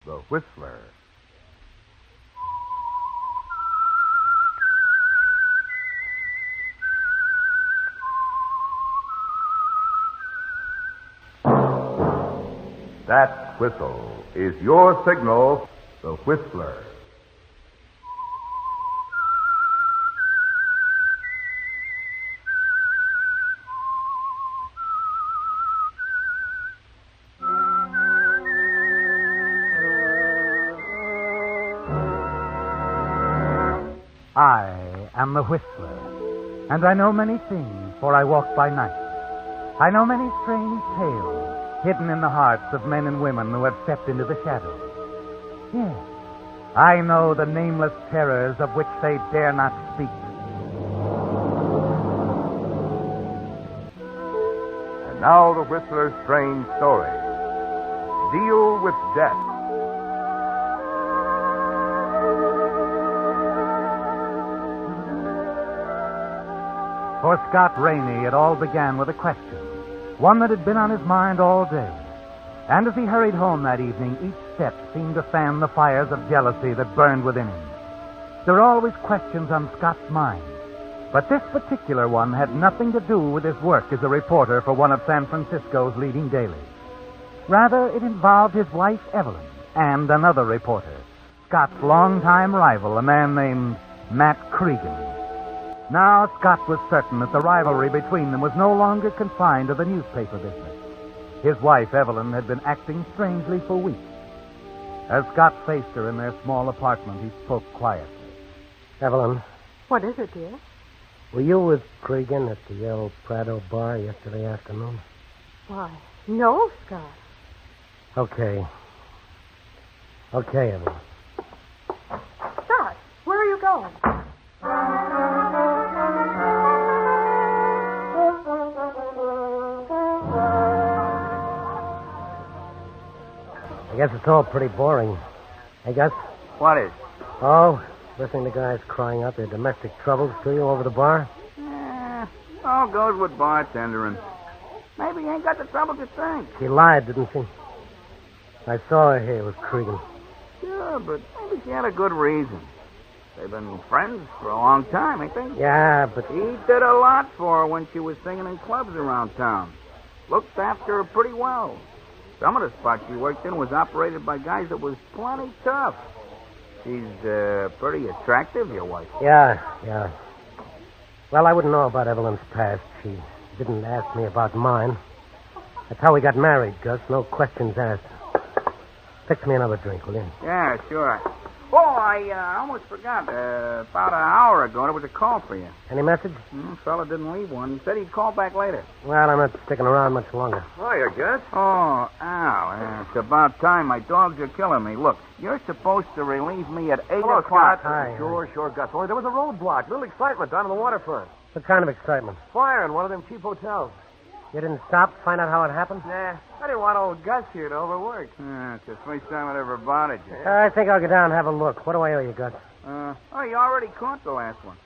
the Whistler. That whistle is your signal, the Whistler. I am the Whistler, and I know many things, for I walk by night. I know many strange tales hidden in the hearts of men and women who have stepped into the shadows. Yes, I know the nameless terrors of which they dare not speak. And now the Whistler's strange story. Deal with Death. For Scott Rainey, it all began with a question, one that had been on his mind all day. And as he hurried home that evening, each step seemed to fan the fires of jealousy that burned within him. There are always questions on Scott's mind, but this particular one had nothing to do with his work as a reporter for one of San Francisco's leading dailies. Rather, it involved his wife, Evelyn, and another reporter, Scott's longtime rival, a man named Matt Cregan. Now, Scott was certain that the rivalry between them was no longer confined to the newspaper business. His wife, Evelyn, had been acting strangely for weeks. As Scott faced her in their small apartment, he spoke quietly. Evelyn, What is it, dear? were you with Cregan at the El Prado bar yesterday afternoon? Why, no, Scott. Okay. Okay, Evelyn. Scott, where are you going? I guess it's all pretty boring. Hey, Gus? What is? Oh, listening to guys crying out their domestic troubles to you over the bar? All goes with bartendering. Maybe he ain't got the trouble you think. She lied, didn't she? I saw her here with Cregan. Sure, but maybe she had a good reason. They've been friends for a long time, ain't they? Yeah, but... He did a lot for her when she was singing in clubs around town. Looked after her pretty well. Some of the spots she worked in was operated by guys that was plenty tough. She's pretty attractive, your wife. Yeah. Well, I wouldn't know about Evelyn's past. She didn't ask me about mine. That's how we got married, Gus. No questions asked. Fix me another drink, will you? Yeah, sure. Oh, I almost forgot. About an hour ago, there was a call for you. Any message? Fella didn't leave one. Said he'd call back later. Well, I'm not sticking around much longer. Hiya, Gus. Oh, it's about time. My dogs are killing me. Look, you're supposed to relieve me at 8 Hello, o'clock. Scott. Hi. Sure, Gus. Only there was a roadblock. Little excitement down on the waterfront. What kind of excitement? Fire in one of them cheap hotels. You didn't stop to find out how it happened? Nah, I didn't want old Gus here to overwork. It's the first time I'd ever bothered you. I think I'll go down and have a look. What do I owe you, Gus? You already caught the last one.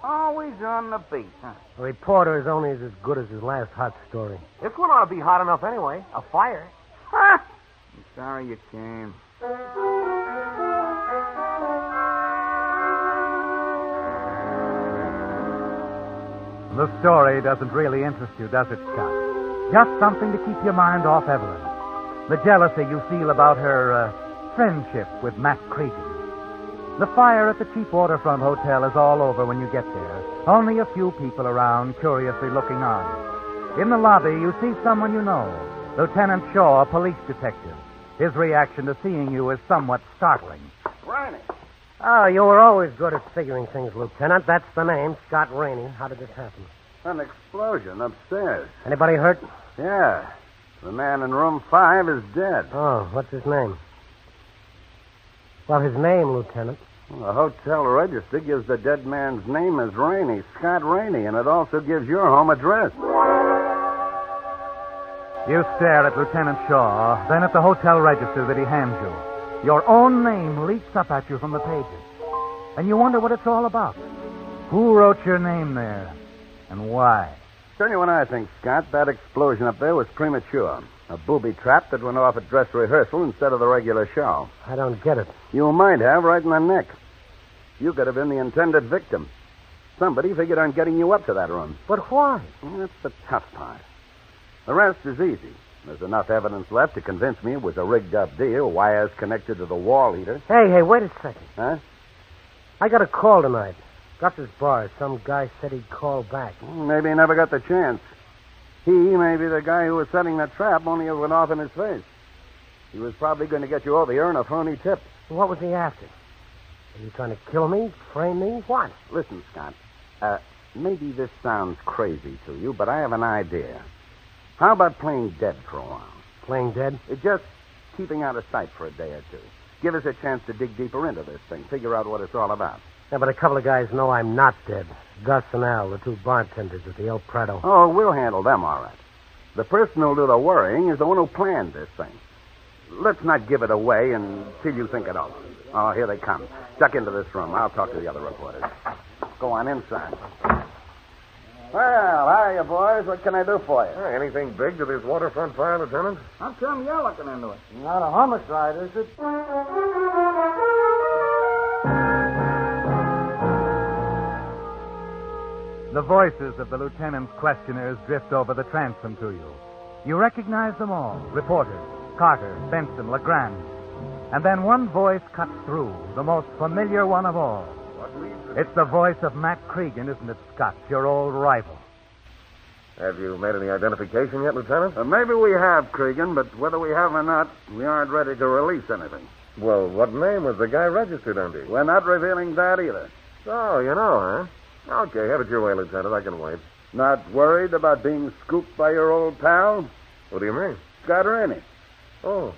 Always on the beat, huh? A reporter is only as good as his last hot story. This one ought to be hot enough anyway. A fire. Ha! I'm sorry you came. The story doesn't really interest you, does it, Scott? Just something to keep your mind off Evelyn. The jealousy you feel about her friendship with Matt Cregan. The fire at the cheap waterfront hotel is all over when you get there. Only a few people around, curiously looking on. In the lobby, you see someone you know, Lieutenant Shaw, a police detective. His reaction to seeing you is somewhat startling. Ronnie. Oh, you were always good at figuring things, Lieutenant. That's the name, Scott Rainey. How did this happen? An explosion upstairs. Anybody hurt? Yeah. The man in room 5 is dead. Oh, what's his name? Well, his name, Lieutenant. The hotel register gives the dead man's name as Rainey, Scott Rainey, and it also gives your home address. You stare at Lieutenant Shaw, then at the hotel register that he hands you. Your own name leaps up at you from the pages. And you wonder what it's all about. Who wrote your name there? And why? Tell you what I think, Scott. That explosion up there was premature. A booby trap that went off at dress rehearsal instead of the regular show. I don't get it. You might have, right in the neck. You could have been the intended victim. Somebody figured on getting you up to that room. But why? Well, that's the tough part. The rest is easy. There's enough evidence left to convince me it was a rigged-up deal, wires connected to the wall heater. Hey, wait a second. Huh? I got a call tonight. Gus's bar. Some guy said he'd call back. Maybe he never got the chance. He may be the guy who was setting the trap, only it went off in his face. He was probably going to get you over here in a phony tip. What was he after? Are you trying to kill me? Frame me? What? Listen, Scott. Maybe this sounds crazy to you, but I have an idea. How about playing dead for a while? Playing dead? Just keeping out of sight for a day or two. Give us a chance to dig deeper into this thing, figure out what it's all about. Yeah, but a couple of guys know I'm not dead. Gus and Al, the two bartenders at the El Prado. Oh, we'll handle them all right. The person who'll do the worrying is the one who planned this thing. Let's not give it away until you think it over. Oh, here they come. Duck into this room. I'll talk to the other reporters. Go on inside. Well, hiya, boys. What can I do for you? Anything big to this waterfront fire, Lieutenant? How come you're looking into it? Not a homicide, is it? The voices of the lieutenant's questioners drift over the transom to you. You recognize them all. Reporters, Carter, Benson, LeGrand. And then one voice cuts through, the most familiar one of all. It's the voice of Matt Cregan, isn't it, Scott, your old rival? Have you made any identification yet, Lieutenant? Maybe we have, Cregan, but whether we have or not, we aren't ready to release anything. Well, what name was the guy registered under? We're not revealing that either. Oh, you know, huh? Okay, have it your way, Lieutenant. I can wait. Not worried about being scooped by your old pal? What do you mean? Scott Rainey. Oh,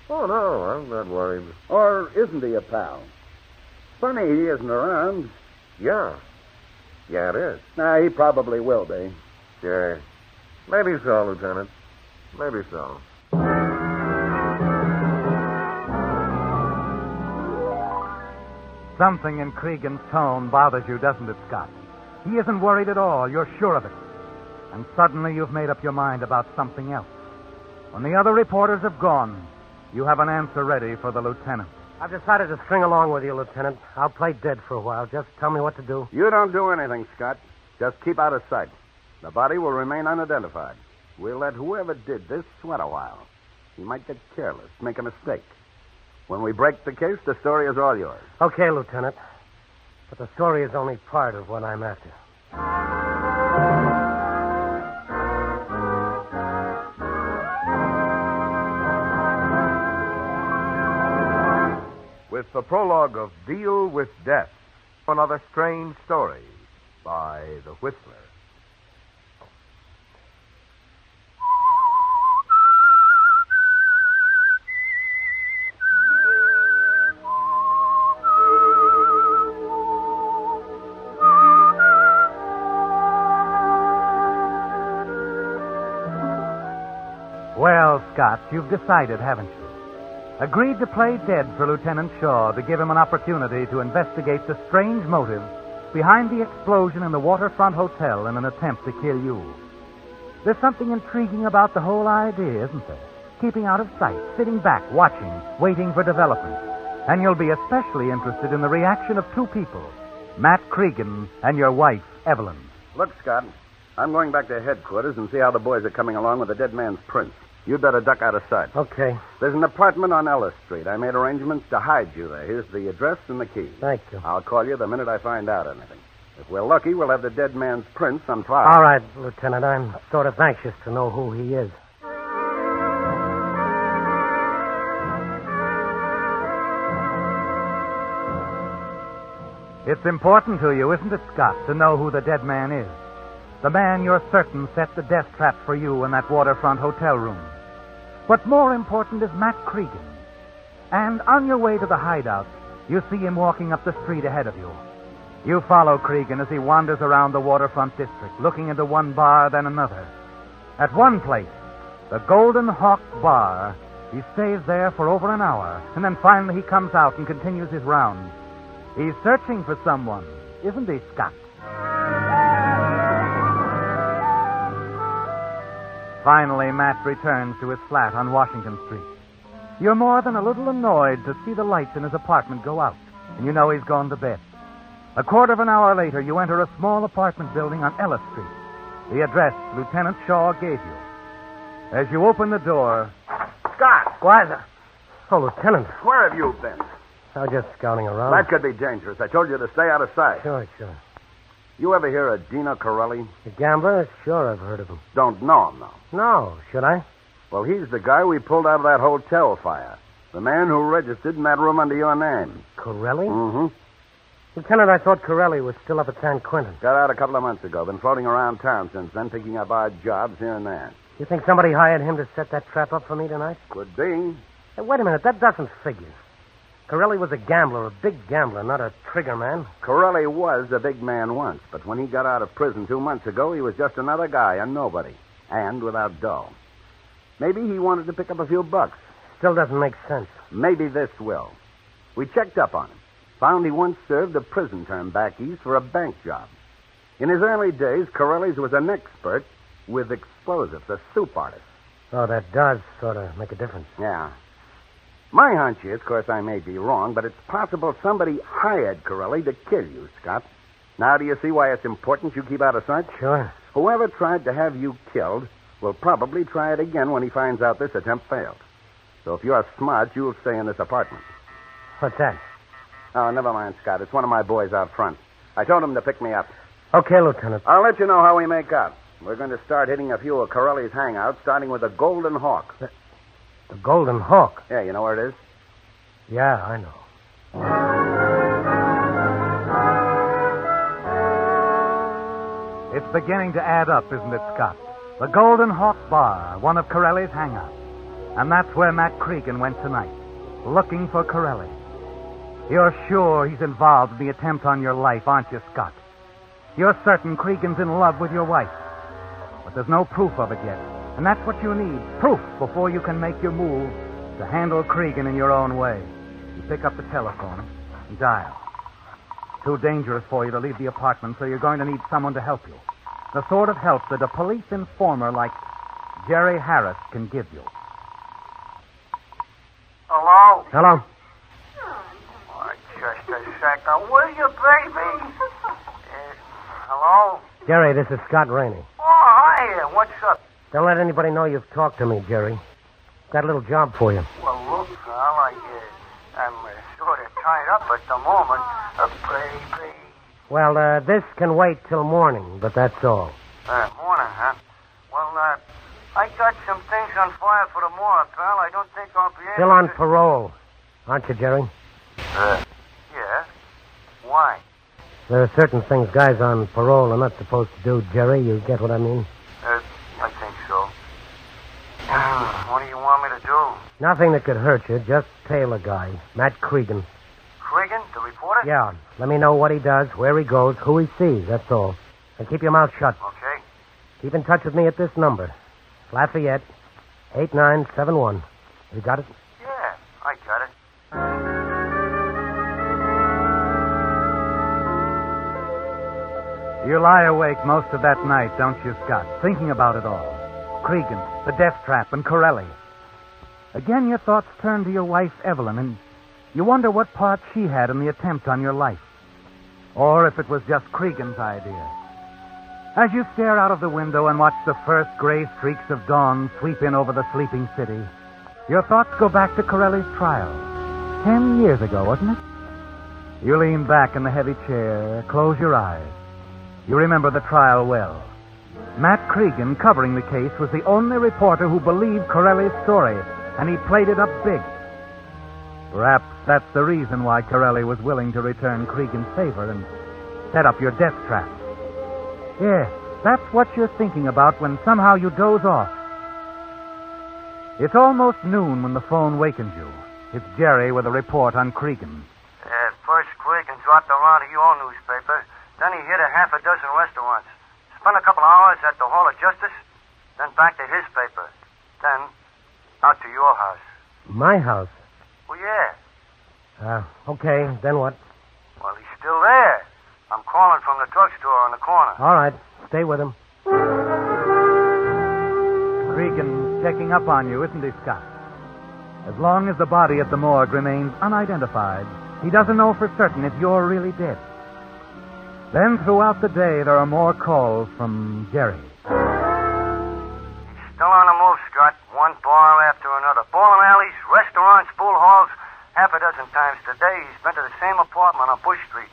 no, I'm not worried. Or isn't he a pal? Funny he isn't around. Yeah, it is. He probably will be. Sure. Maybe so, Lieutenant. Maybe so. Something in Cregan's tone bothers you, doesn't it, Scott? He isn't worried at all. You're sure of it. And suddenly you've made up your mind about something else. When the other reporters have gone, you have an answer ready for the lieutenant. I've decided to string along with you, Lieutenant. I'll play dead for a while. Just tell me what to do. You don't do anything, Scott. Just keep out of sight. The body will remain unidentified. We'll let whoever did this sweat a while. He might get careless, make a mistake. When we break the case, the story is all yours. Okay, Lieutenant. But the story is only part of what I'm after. With the prologue of Deal with Death, another strange story by The Whistler. Well, Scott, you've decided, haven't you? Agreed to play dead for Lieutenant Shaw to give him an opportunity to investigate the strange motive behind the explosion in the Waterfront Hotel in an attempt to kill you. There's something intriguing about the whole idea, isn't there? Keeping out of sight, sitting back, watching, waiting for development. And you'll be especially interested in the reaction of two people, Matt Cregan and your wife, Evelyn. Look, Scott, I'm going back to headquarters and see how the boys are coming along with the dead man's prints. You'd better duck out of sight. Okay. There's an apartment on Ellis Street. I made arrangements to hide you there. Here's the address and the key. Thank you. I'll call you the minute I find out anything. If we're lucky, we'll have the dead man's prints on file. All right, Lieutenant. I'm sort of anxious to know who he is. It's important to you, isn't it, Scott, to know who the dead man is? The man you're certain set the death trap for you in that waterfront hotel room. What's more important is Matt Cregan. And on your way to the hideout, you see him walking up the street ahead of you. You follow Cregan as he wanders around the waterfront district, looking into one bar, then another. At one place, the Golden Hawk Bar, he stays there for over an hour, and then finally he comes out and continues his rounds. He's searching for someone, isn't he, Scott? Finally, Matt returns to his flat on Washington Street. You're more than a little annoyed to see the lights in his apartment go out, and you know he's gone to bed. A quarter of an hour later, you enter a small apartment building on Ellis Street, the address Lieutenant Shaw gave you. As you open the door... Scott! Why, Oh, Lieutenant. Where have you been? I was just scouting around. That could be dangerous. I told you to stay out of sight. Sure. You ever hear of Dino Corelli? The gambler? Sure, I've heard of him. Don't know him, though. No, should I? Well, he's the guy we pulled out of that hotel fire. The man who registered in that room under your name. Corelli? Mm-hmm. Lieutenant, I thought Corelli was still up at San Quentin. Got out a couple of months ago. Been floating around town since then, picking up odd jobs here and there. You think somebody hired him to set that trap up for me tonight? Could be. Hey, wait a minute. That doesn't figure. Corelli was a gambler, a big gambler, not a trigger man. Corelli was a big man once, but when he got out of prison 2 months ago, he was just another guy, a nobody, and without dough. Maybe he wanted to pick up a few bucks. Still doesn't make sense. Maybe this will. We checked up on him. Found he once served a prison term back east for a bank job. In his early days, Corelli's was an expert with explosives, a soup artist. Oh, that does sort of make a difference. Yeah. My hunch is, of course, I may be wrong, but it's possible somebody hired Corelli to kill you, Scott. Now do you see why it's important you keep out of sight? Sure. Whoever tried to have you killed will probably try it again when he finds out this attempt failed. So if you're smart, you'll stay in this apartment. What's that? Oh, never mind, Scott. It's one of my boys out front. I told him to pick me up. Okay, Lieutenant. I'll let you know how we make out. We're going to start hitting a few of Corelli's hangouts, starting with the Golden Hawk. The Golden Hawk? Yeah, you know where it is? Yeah, I know. It's beginning to add up, isn't it, Scott? The Golden Hawk Bar, one of Corelli's hangouts. And that's where Matt Cregan went tonight, looking for Corelli. You're sure he's involved in the attempt on your life, aren't you, Scott? You're certain Cregan's in love with your wife. But there's no proof of it yet. And that's what you need, proof, before you can make your move to handle Cregan in your own way. You pick up the telephone and dial. Too dangerous for you to leave the apartment, so you're going to need someone to help you. The sort of help that a police informer like Jerry Harris can give you. Hello? Hello? Oh, just a second. Will you, baby? Hello? Jerry, this is Scott Rainey. Oh, hi. What's up? Don't let anybody know you've talked to me, Jerry. Got a little job for you. Well, look, pal, I'm sort of tied up at the moment. Baby. Well, this can wait till morning, but that's all. Morning, huh? Well, I got some things on fire for tomorrow, pal. I don't think I'll be able Still on to... parole, aren't you, Jerry? Yeah. Why? There are certain things guys on parole are not supposed to do, Jerry. You get what I mean? I think so. What do you want me to do? Nothing that could hurt you. Just tail a guy. Matt Cregan. Cregan, the reporter? Yeah. Let me know what he does, where he goes, who he sees. That's all. And keep your mouth shut. Okay. Keep in touch with me at this number. Lafayette, 8971. You got it? Yeah, I got it. You lie awake most of that night, don't you, Scott, thinking about it all. Cregan, the death trap, and Corelli. Again, your thoughts turn to your wife, Evelyn, and you wonder what part she had in the attempt on your life. Or if it was just Cregan's idea. As you stare out of the window and watch the first gray streaks of dawn sweep in over the sleeping city, your thoughts go back to Corelli's trial. 10 years ago, wasn't it? You lean back in the heavy chair, close your eyes. You remember the trial well. Matt Cregan, covering the case, was the only reporter who believed Corelli's story, and he played it up big. Perhaps that's the reason why Corelli was willing to return Cregan's favor and set up your death trap. Yes, that's what you're thinking about when somehow you doze off. It's almost noon when the phone wakens you. It's Jerry with a report on Cregan. First Cregan dropped around to your newspaper. Then he hit a half a dozen restaurants. Spent a couple hours at the Hall of Justice. Then back to his paper. Then out to your house. My house? Well, yeah. Okay. Then what? Well, he's still there. I'm calling from the drugstore on the corner. All right. Stay with him. Cregan's checking up on you, isn't he, Scott? As long as the body at the morgue remains unidentified, he doesn't know for certain if you're really dead. Then throughout the day, there are more calls from Jerry. He's still on the move, Scott. One bar after another. Bowling alleys, restaurants, pool halls. Half a dozen times today, he's been to the same apartment on Bush Street.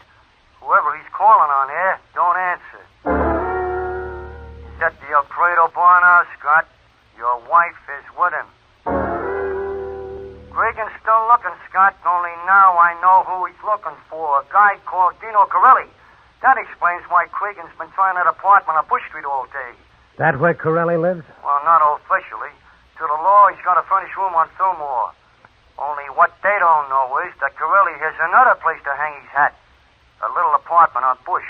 Whoever he's calling on here don't answer. He's at the El Prado bar now, Scott. Your wife is with him. Cregan's still looking, Scott, only now I know who he's looking for. A guy called Dino Corelli. That explains why Cregan's been trying that apartment on Bush Street all day. That where Corelli lives? Well, not officially. To the law, he's got a furnished room on Fillmore. Only what they don't know is that Corelli has another place to hang his hat. A little apartment on Bush,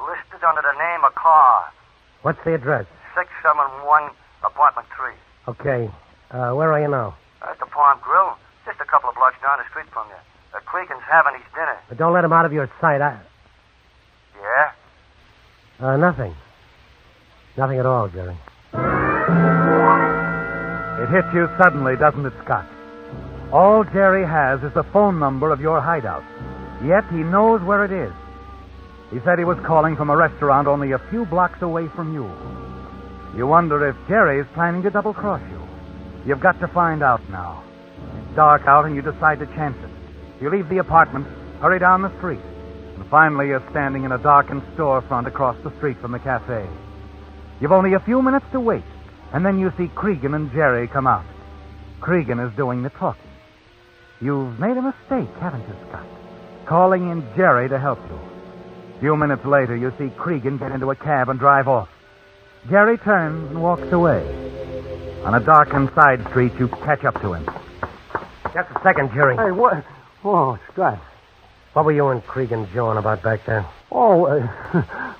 listed under the name of Carr. What's the address? 671, apartment 3. Okay. Where are you now? That's the Palm Grill, just a couple of blocks down the street from you. Cregan's having his dinner. But don't let him out of your sight. Yeah? Nothing. Nothing at all, Jerry. It hits you suddenly, doesn't it, Scott? All Jerry has is the phone number of your hideout. Yet he knows where it is. He said he was calling from a restaurant only a few blocks away from you. You wonder if Jerry is planning to double-cross you. You've got to find out now. It's dark out and you decide to chance it. You leave the apartment, hurry down the street, and finally you're standing in a darkened storefront across the street from the cafe. You've only a few minutes to wait, and then you see Cregan and Jerry come out. Cregan is doing the talking. You've made a mistake, haven't you, Scott? Calling in Jerry to help you. A few minutes later, you see Cregan get into a cab and drive off. Jerry turns and walks away. On a darkened side street, you catch up to him. Just a second, Jerry. Hey, what? Oh, Scott. What were you and Cregan jawing about back there? Oh,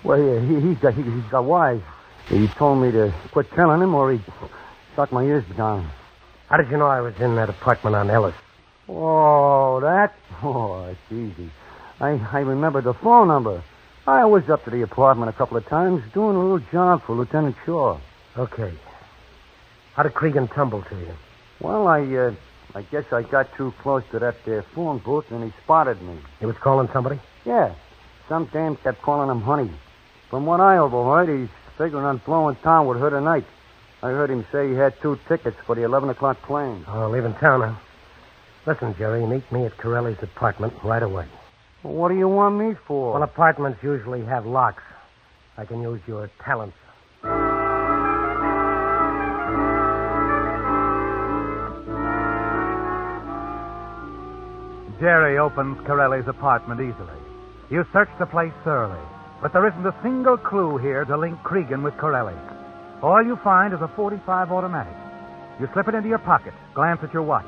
well, he's got wise. He told me to quit telling him or he'd shut my ears down. How did you know I was in that apartment on Ellis? Oh, that? Oh, it's easy. I remember the phone number. I was up to the apartment a couple of times doing a little job for Lieutenant Shaw. Okay. How did Cregan tumble to you? Well, I guess I got too close to that phone booth and he spotted me. He was calling somebody? Yeah. Some dame kept calling him honey. From what I overheard, he's figuring on blowing town with her tonight. I heard him say he had 2 tickets for the 11 o'clock plane. Oh, leaving town, huh? Listen, Jerry, meet me at Corelli's apartment right away. Well, what do you want me for? Well, apartments usually have locks. I can use your talents. Jerry opens Corelli's apartment easily. You search the place thoroughly, but there isn't a single clue here to link Cregan with Corelli. All you find is a .45 automatic. You slip it into your pocket, glance at your watch.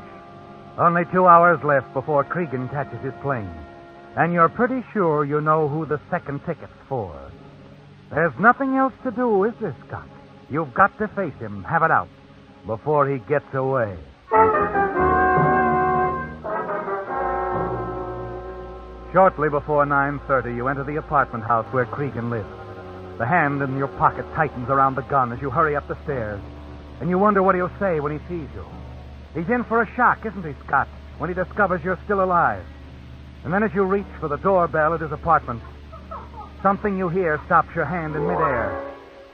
Only 2 hours left before Cregan catches his plane. And you're pretty sure you know who the second ticket's for. There's nothing else to do, is there, Scott? You've got to face him, have it out, before he gets away. Shortly before 9:30, you enter the apartment house where Cregan lives. The hand in your pocket tightens around the gun as you hurry up the stairs, and you wonder what he'll say when he sees you. He's in for a shock, isn't he, Scott, when he discovers you're still alive. And then as you reach for the doorbell at his apartment, something you hear stops your hand in midair.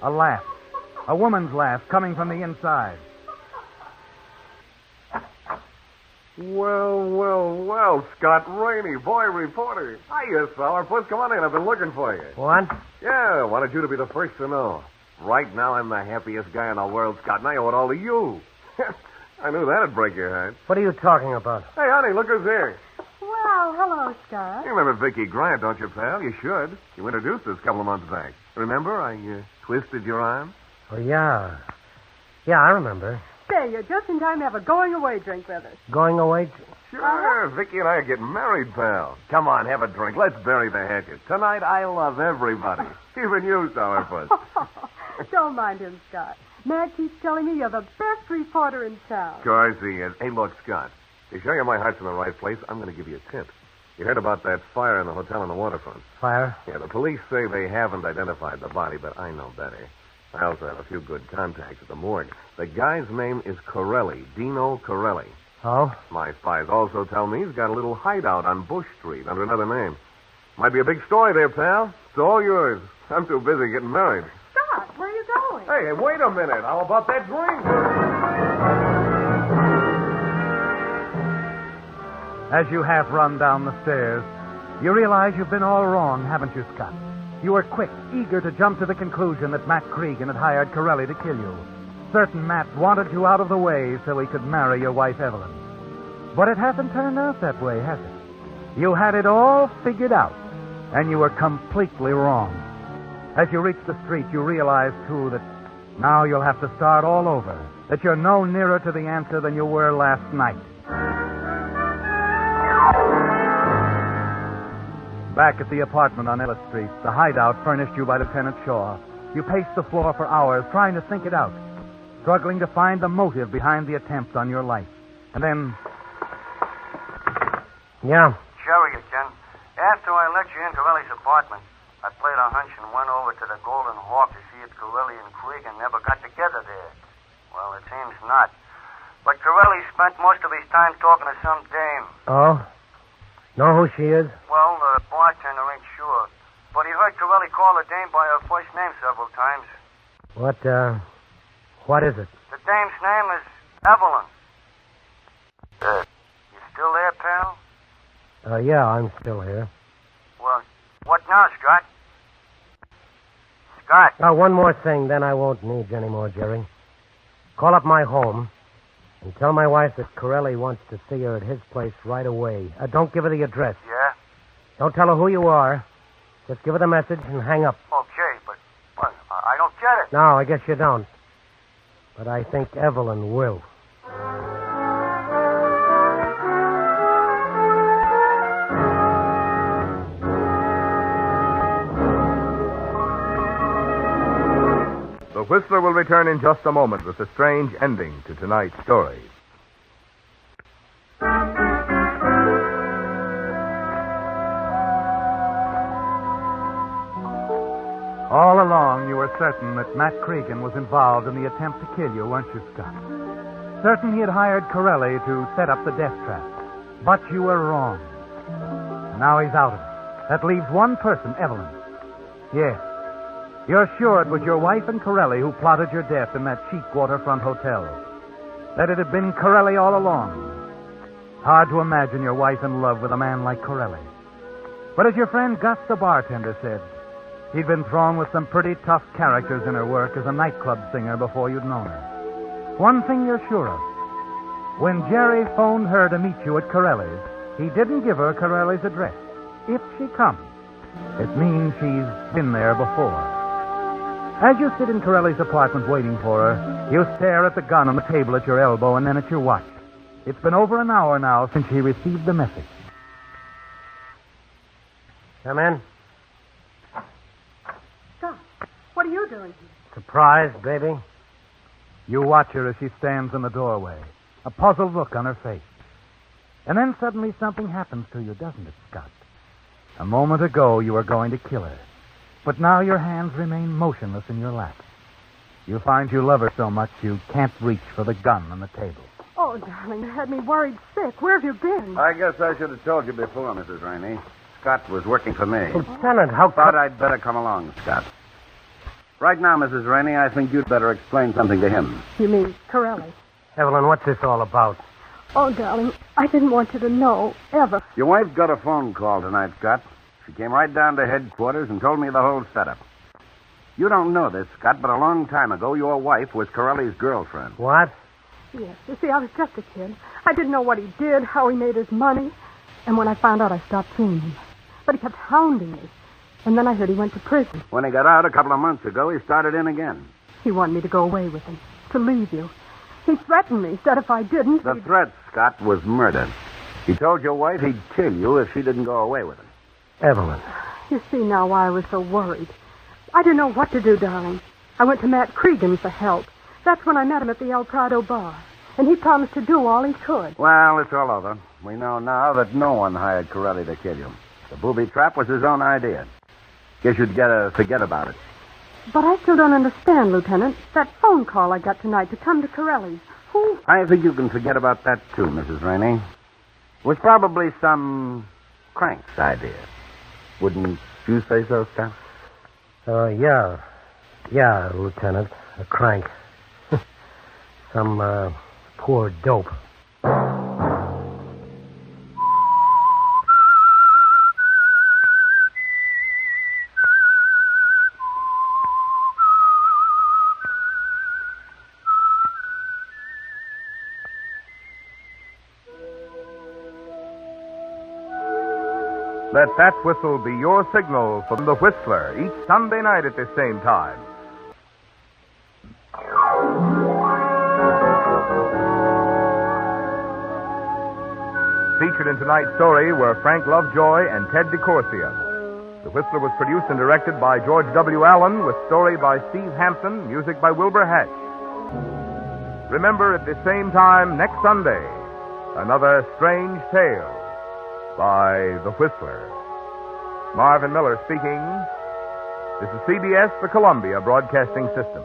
A laugh. A woman's laugh coming from the inside. Well, Scott Rainey, boy reporter. Hiya, sourpuss. Come on in. I've been looking for you. What? Yeah, wanted you to be the first to know. Right now, I'm the happiest guy in the world, Scott, and I owe it all to you. I knew that'd break your heart. What are you talking about? Hey, honey, look who's here. Well, hello, Scott. You remember Vicky Grant, don't you, pal? You should. You introduced us a couple of months back. Remember, I twisted your arm? Oh, yeah. Yeah, I remember. Say, you're just in time to have a going-away drink with us. Going away? Sure. Vicky and I are getting married, pal. Come on, have a drink. Let's bury the hatchet. Tonight, I love everybody. Even you, sourpuss. Don't mind him, Scott. Matt keeps telling me you're the best reporter in town. Of course he is. Hey, look, Scott. To show you my heart's in the right place, I'm going to give you a tip. You heard about that fire in the hotel on the waterfront? Fire? Yeah, the police say they haven't identified the body, but I know better. I also have a few good contacts at the morgue. The guy's name is Corelli, Dino Corelli. Oh? My spies also tell me he's got a little hideout on Bush Street under another name. Might be a big story there, pal. It's all yours. I'm too busy getting married. Scott, where are you going? Hey, wait a minute. How about that drink? As you half run down the stairs, you realize you've been all wrong, haven't you, Scott? You were quick, eager to jump to the conclusion that Matt Cregan had hired Corelli to kill you. Certain Matt wanted you out of the way so he could marry your wife, Evelyn. But it hasn't turned out that way, has it? You had it all figured out, and you were completely wrong. As you reach the street, you realize, too, that now you'll have to start all over, that you're no nearer to the answer than you were last night. Back at the apartment on Ellis Street, the hideout furnished you by Lieutenant Shaw, you paced the floor for hours trying to think it out, struggling to find the motive behind the attempt on your life. And then... Yeah. Sherry again. After I let you in Corelli's apartment, I played a hunch and went over to the Golden Hawk to see if Corelli and Cregan never got together there. Well, it seems not. But Corelli spent most of his time talking to some dame. Oh? Know who she is? Well, the bartender ain't sure. But he heard Corelli call the dame by her first name several times. What is it? The dame's name is Evelyn. You still there, pal? Yeah, I'm still here. Well, what now, Scott? Scott. Oh, one more thing, then I won't need you anymore, Jerry. Call up my home and tell my wife that Corelli wants to see her at his place right away. Don't give her the address. Yeah? Don't tell her who you are. Just give her the message and hang up. Okay, but I don't get it. No, I guess you don't. But I think Evelyn will. The Whistler will return in just a moment with a strange ending to tonight's story. All along, you were certain that Matt Cregan was involved in the attempt to kill you, weren't you, Scott? Certain he had hired Corelli to set up the death trap. But you were wrong. Now he's out of it. That leaves one person, Evelyn. Yes. You're sure it was your wife and Corelli who plotted your death in that cheap waterfront hotel. That it had been Corelli all along. Hard to imagine your wife in love with a man like Corelli. But as your friend Gus the bartender said, he'd been thrown with some pretty tough characters in her work as a nightclub singer before you'd known her. One thing you're sure of. When Jerry phoned her to meet you at Corelli's, he didn't give her Corelli's address. If she comes, it means she's been there before. As you sit in Corelli's apartment waiting for her, you stare at the gun on the table at your elbow and then at your watch. It's been over an hour now since she received the message. Come in. Scott, what are you doing here? Surprise, baby. You watch her as she stands in the doorway, a puzzled look on her face. And then suddenly something happens to you, doesn't it, Scott? A moment ago you were going to kill her, but now your hands remain motionless in your lap. You find you love her so much you can't reach for the gun on the table. Oh, darling, you had me worried sick. Where have you been? I guess I should have told you before, Mrs. Rainey. Scott was working for me. Lieutenant, how Thought I'd better come along, Scott. Right now, Mrs. Rainey, I think you'd better explain something to him. You mean Corelli? Evelyn, what's this all about? Oh, darling, I didn't want you to know, ever. Your wife got a phone call tonight, Scott. She came right down to headquarters and told me the whole setup. You don't know this, Scott, but a long time ago, your wife was Corelli's girlfriend. What? Yes, you see, I was just a kid. I didn't know what he did, how he made his money. And when I found out, I stopped seeing him. But he kept hounding me. And then I heard he went to prison. When he got out a couple of months ago, he started in again. He wanted me to go away with him, to leave you. He threatened me, said if I didn't... The threat, Scott, was murder. He told your wife he'd kill you if she didn't go away with him. Evelyn. You see now why I was so worried. I didn't know what to do, darling. I went to Matt Cregan for help. That's when I met him at the El Prado bar. And he promised to do all he could. Well, it's all over. We know now that no one hired Corelli to kill you. The booby trap was his own idea. Guess you'd better forget about it. But I still don't understand, Lieutenant. That phone call I got tonight to come to Corelli's. Who? I think you can forget about that, too, Mrs. Rainey. It was probably some crank's idea. Wouldn't you say so, Scott? Yeah. Yeah, Lieutenant. A crank. Some, poor dope. Let that whistle be your signal from the Whistler each Sunday night at this same time. Featured in tonight's story were Frank Lovejoy and Ted DeCorsia. The Whistler was produced and directed by George W. Allen, with story by Steve Hampton, music by Wilbur Hatch. Remember, at the same time next Sunday, another strange tale by The Whistler. Marvin Miller speaking. This is CBS, the Columbia Broadcasting System.